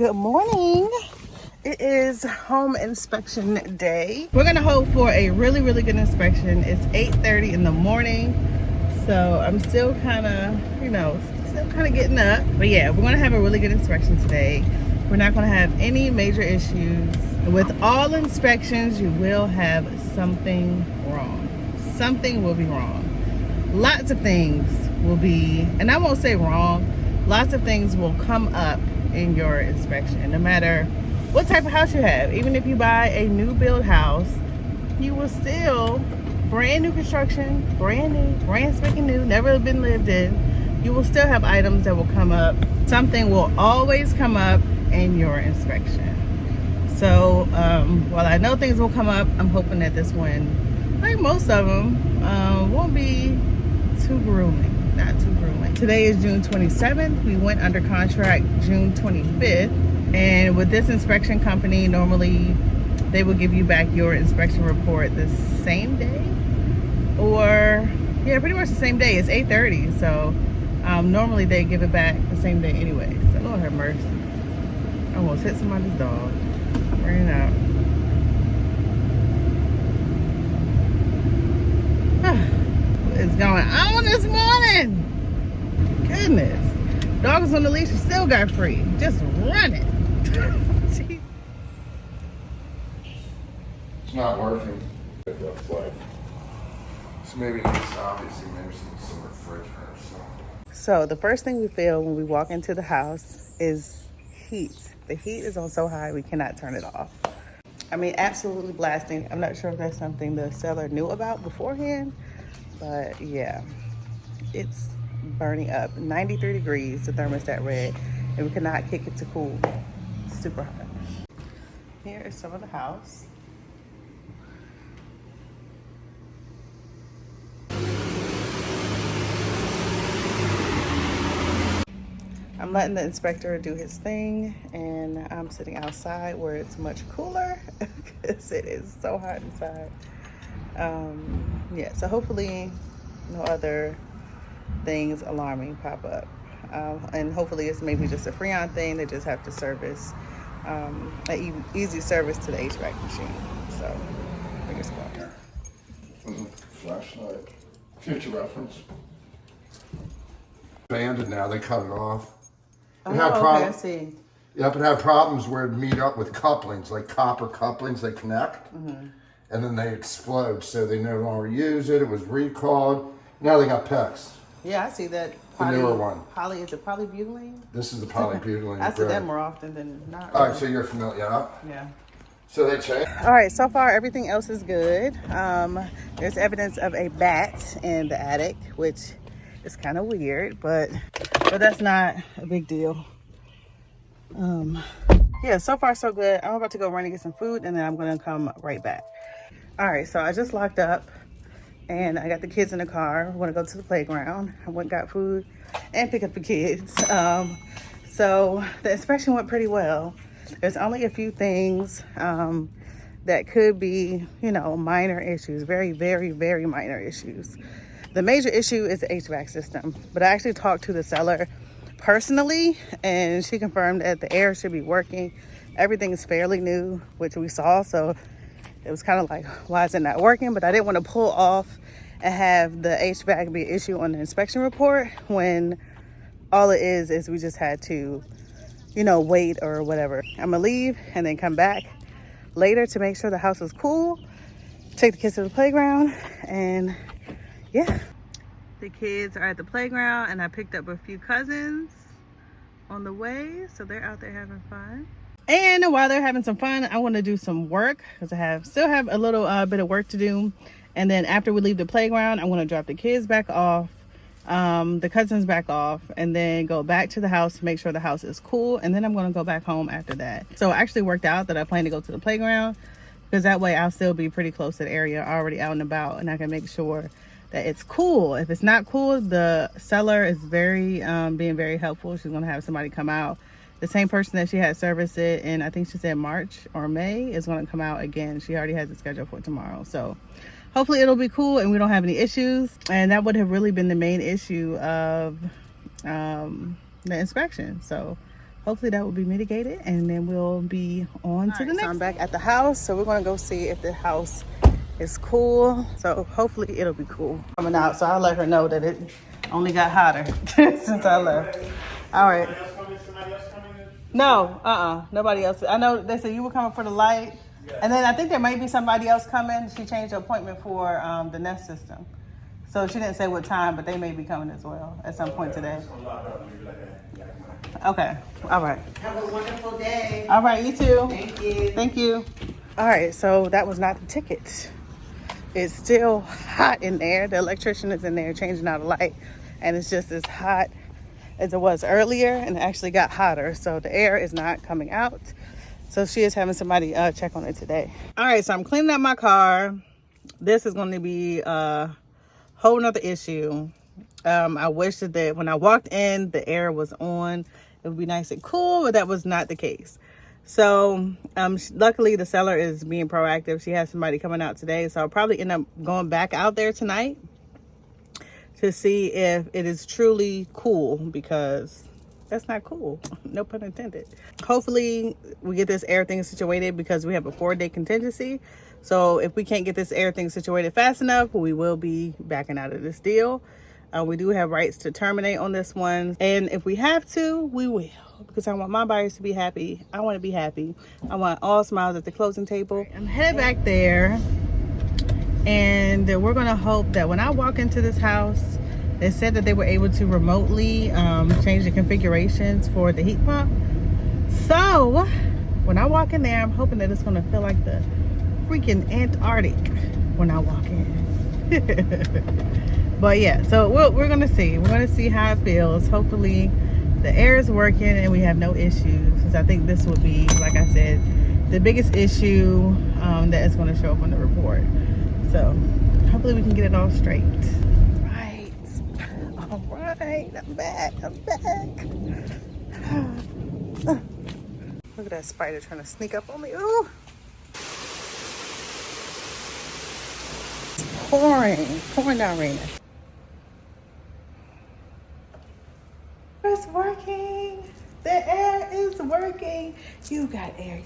Good morning. It is home inspection day. We're gonna hope for a really good inspection. It's 8:30 in the morning, so I'm still kind of, getting up. But yeah, we're gonna have a really good inspection today. We're not gonna have any major issues. With all inspections, you will have something wrong. Something will be wrong. Lots of things will be, and I won't say wrong, lots of things will come up in your inspection, no matter what type of house you have. Even if you buy a new build house, you will still, brand new construction, brand spanking new, never been lived in, you will still have items that will come up. Something will always come up in your inspection. So while I know things will come up, I'm hoping that this one, like most of them, won't be too grueling. Not too grueling. Today is June 27th. We went under contract June 25th. And with this inspection company, normally they will give you back your inspection report the same day. Or, yeah, pretty much the same day. It's 8:30. So normally they give it back the same day anyway. So Lord have mercy. I almost hit somebody's dog. Ran out. What is going on this morning? Goodness. Dog is on the leash and still got free. Just running. It's not working. It looks like. So maybe it's obviously maybe some refrigerator or something. So the first thing we feel when we walk into the house is heat. The heat is on so high we cannot turn it off. I mean, absolutely blasting. I'm not sure if that's something the seller knew about beforehand, but yeah, it's burning up. 93 degrees, the thermostat read, and we cannot kick it to cool. Super hot. Here is some of the house. I'm letting the inspector do his thing, and I'm sitting outside where it's much cooler because it is so hot inside. Yeah, so hopefully no other things alarming pop up. And hopefully it's maybe just a Freon thing. They just have to service, an easy service to the HVAC machine. So, fingers crossed. Flashlight. Future reference. Banded now, they cut it off. Oh, okay, I see. Yep, it had problems where it'd meet up with couplings, like copper couplings, they connect, and then they explode, so they no longer use it. It was recalled. Now they got PEX. Yeah, I see that. The newer one. Is it polybutylene? This is the polybutylene. I see that more often than not. All right, so you're familiar, yeah? Yeah. So they changed. All right, so far everything else is good. There's evidence of a bat in the attic, which is kind of weird, but that's not a big deal. Yeah, so far so good. I'm about to go run and get some food, and then I'm gonna come right back. All right, so I just locked up and I got the kids in the car. I want to go to the playground. I went and got food and pick up the kids. So the inspection went pretty well. There's only a few things that could be, minor issues, very minor issues. The major issue is the HVAC system, but I actually talked to the seller personally, and she confirmed that the air should be working. Everything is fairly new, which we saw, so it was kind of like, why is it not working? But I didn't want to pull off and have the HVAC be an issue on the inspection report when all it is we just had to, wait or whatever. I'm gonna leave and then come back later to make sure the house is cool, take the kids to the playground, and yeah. The kids are at the playground, and I picked up a few cousins on the way, so they're out there having fun. And while they're having some fun, I want to do some work because I still have a little bit of work to do. And then after we leave the playground, I want to drop the kids back off, the cousins back off, and then go back to the house to make sure the house is cool. And then I'm going to go back home after that. So it actually worked out that I plan to go to the playground because that way I'll still be pretty close to the area, already out and about, and I can make sure that it's cool. If it's not cool, the seller is being very helpful. She's going to have somebody come out. The same person that she had serviced it in, I think she said March or May, is going to come out again. She already has it scheduled for tomorrow. So hopefully it'll be cool and we don't have any issues. And that would have really been the main issue of the inspection. So hopefully that will be mitigated, and then we'll be on to the next. So I'm back at the house, so we're gonna go see if the house is cool. So hopefully it'll be cool coming out. So I'll let her know that it only got hotter since I left. All right. No, nobody else. I know they said you were coming for the light, and then I think there might be somebody else coming. She changed the appointment for the Nest system, so she didn't say what time, but they may be coming as well at some point today. Okay. All right. Have a wonderful day. All right. You too. Thank you. Thank you. All right. So that was not the ticket. It's still hot in there. The electrician is in there changing out a light, and it's just as hot as it was earlier, and it actually got hotter. So the air is not coming out. So she is having somebody check on it today. All right. So I'm cleaning up my car. This is going to be a whole nother issue. I wish that when I walked in, the air was on. It would be nice and cool, but that was not the case. So luckily the seller is being proactive. She has somebody coming out today, so I'll probably end up going back out there tonight to see if it is truly cool, because that's not cool. No pun intended. Hopefully we get this air thing situated, because we have a 4-day contingency. So if we can't get this air thing situated fast enough, we will be backing out of this deal. We do have rights to terminate on this one, and if we have to, we will, because I want my buyers to be happy. I want to be happy. I want all smiles at the closing table. I'm headed back there, and we're gonna hope that when I walk into this house, they said that they were able to remotely change the configurations for the heat pump. So when I walk in there, I'm hoping that it's gonna feel like the freaking Antarctic when I walk in. But yeah, so we're gonna see. We're gonna see how it feels. Hopefully the air is working and we have no issues, because I think this will be, like I said, the biggest issue that is gonna show up on the report. So hopefully we can get it all straight. Right. All right, I'm back. Look at that spider trying to sneak up on me. Ooh. Pouring down raining. It's working. The air is working. You've got air.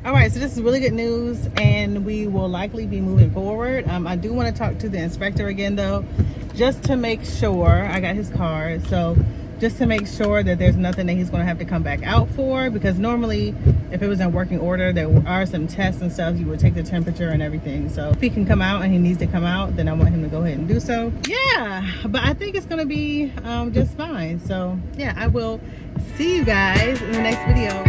All right, so this is really good news, and we will likely be moving forward. I do want to talk to the inspector again, though, just to make sure. I got his card, so just to make sure that there's nothing that he's going to have to come back out for, because normally if it was in working order, there are some tests and stuff. You would take the temperature and everything. So if he can come out and he needs to come out, then I want him to go ahead and do so. Yeah, but I think it's going to be just fine. So yeah, I will see you guys in the next video.